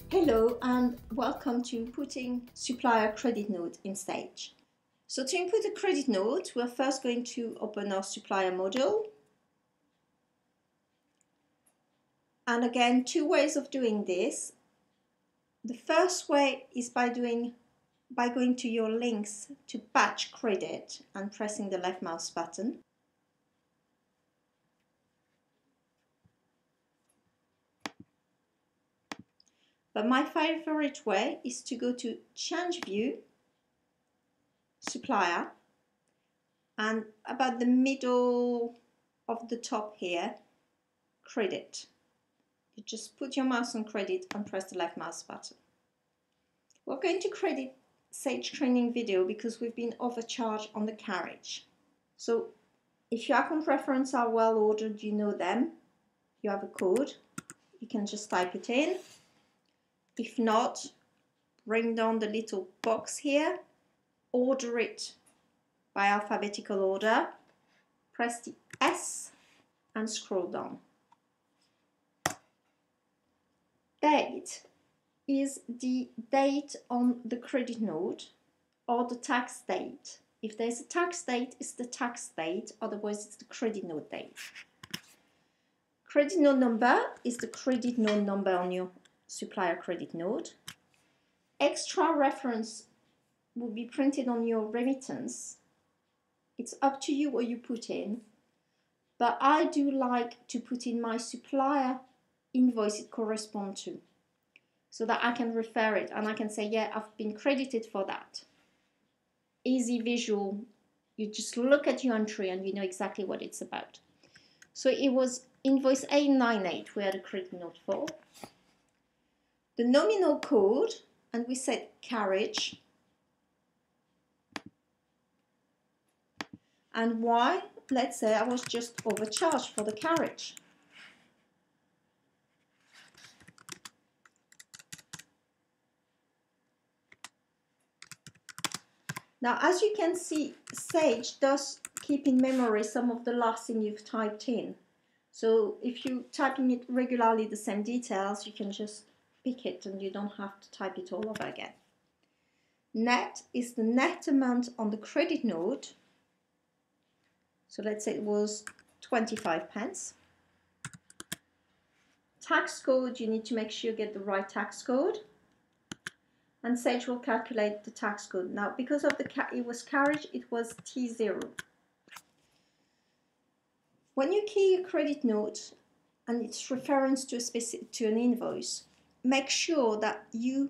Hello and welcome to inputting supplier credit note in Sage. So to input a credit note, we're first going to open our supplier module. And again, two ways of doing this. The first way is by going to your links to batch credit and pressing the left mouse button. But my favorite way is to go to Change View, Supplier, and about the middle of the top here, Credit. You just put your mouse on Credit and press the left mouse button. We're going to credit Sage training video because we've been overcharged on the carriage. So if your account reference are well ordered, you know them, you have a code, you can just type it in. If not, bring down the little box here, order it by alphabetical order, press the S and scroll down. Date is the date on the credit note or the tax date. If there's a tax date, it's the tax date, otherwise it's the credit note date. Credit note number is the credit note number on your supplier credit note. Extra reference will be printed on your remittance. It's up to you what you put in, but I do like to put in my supplier invoice it corresponds to, so that I can refer it and I can say, yeah, I've been credited for that. Easy visual, you just look at your entry and you know exactly what it's about. So it was invoice 898 we had a credit note for. The nominal code, and we said carriage. And why? Let's say I was just overcharged for the carriage. Now, as you can see, Sage does keep in memory some of the last thing you've typed in. So if you type in it regularly the same details, you can just pick it and you don't have to type it all over again. Net is the net amount on the credit note. So let's say it was 25 pence. Tax code, you need to make sure you get the right tax code. And Sage will calculate the tax code. Now, because of it was carriage, it was T0. When you key a credit note and it's reference to an invoice, make sure that you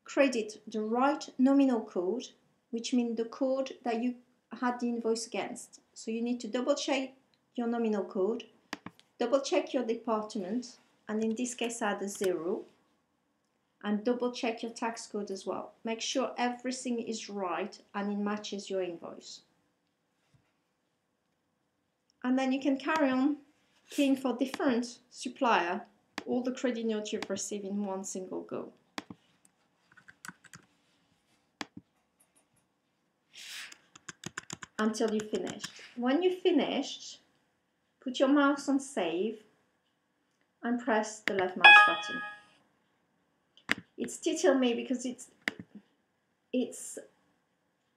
credit the right nominal code, which means the code that you had the invoice against. So you need to double check your nominal code, double check your department, and in this case add a 0, and double check your tax code as well. Make sure everything is right and it matches your invoice. And then you can carry on keying for different supplier all the credit notes you've received in one single go. Until you finished. When you finished, put your mouse on save and press the left mouse button. It's telling me because it's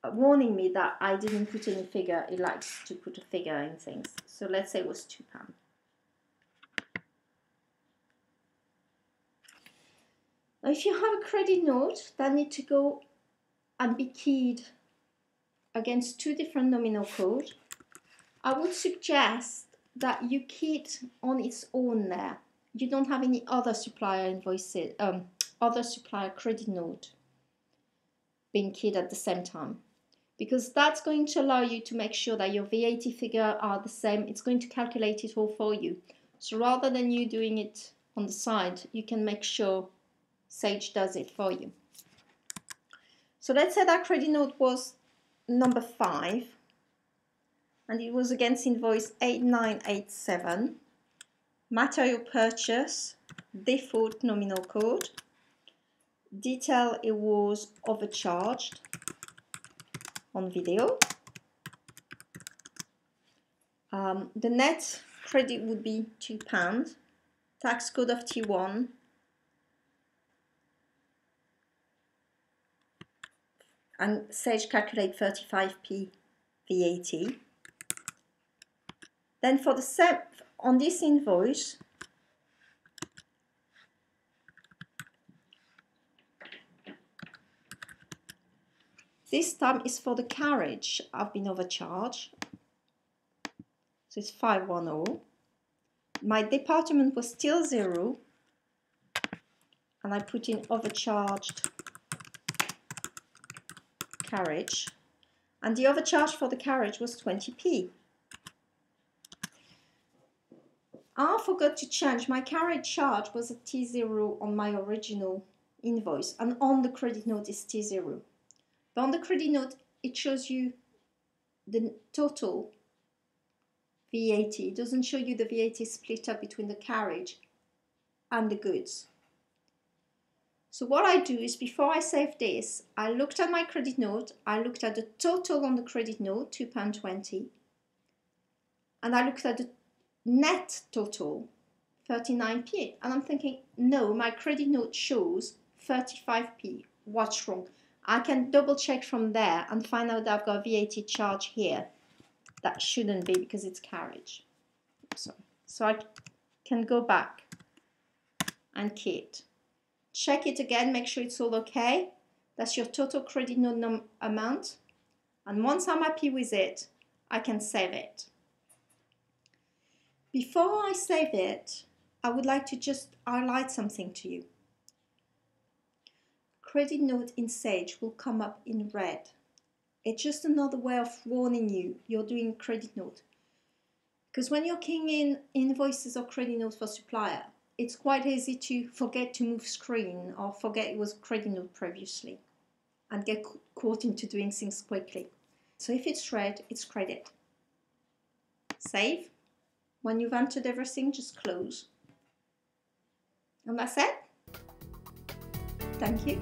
warning me that I didn't put any figure. It likes to put a figure in things. So let's say it was £2. Now if you have a credit note that need to go and be keyed against two different nominal codes, I would suggest that you key it on its own there. You don't have any other supplier invoices, other supplier credit note being keyed at the same time, because that's going to allow you to make sure that your VAT figure are the same. It's going to calculate it all for you. So rather than you doing it on the side, you can make sure Sage does it for you. So let's say that credit note was number 5 and it was against invoice 8987, material purchase, default nominal code, detail it was overcharged on video. The net credit would be £2, tax code of T1, and Sage calculate 35p VAT. Then for the same, on this invoice, this time is for the carriage. I've been overcharged. So it's 510. My department was still 0. And I put in overcharged carriage. And the overcharge for the carriage was 20p. I forgot to change. My carriage charge was a T0 on my original invoice. And on the credit note is T0. But on the credit note, it shows you the total VAT. It doesn't show you the VAT split up between the carriage and the goods. So what I do is, before I save this, I looked at my credit note, I looked at the total on the credit note, £2.20, and I looked at the net total, 39p, and I'm thinking, no, my credit note shows 35p, what's wrong? I can double check from there and find out that I've got a VAT charge here. That shouldn't be because it's carriage. So I can go back and key it. Check it again, make sure it's all okay. That's your total credit note amount. And once I'm happy with it, I can save it. Before I save it, I would like to just highlight something to you. Credit note in Sage will come up in red. It's just another way of warning you you're doing credit note. Because when you're keying in invoices or credit notes for Supplier, it's quite easy to forget to move screen or forget it was credit note previously and get caught into doing things quickly. So if it's red, it's credit. Save. When you've entered everything, just close. And that's it. Thank you.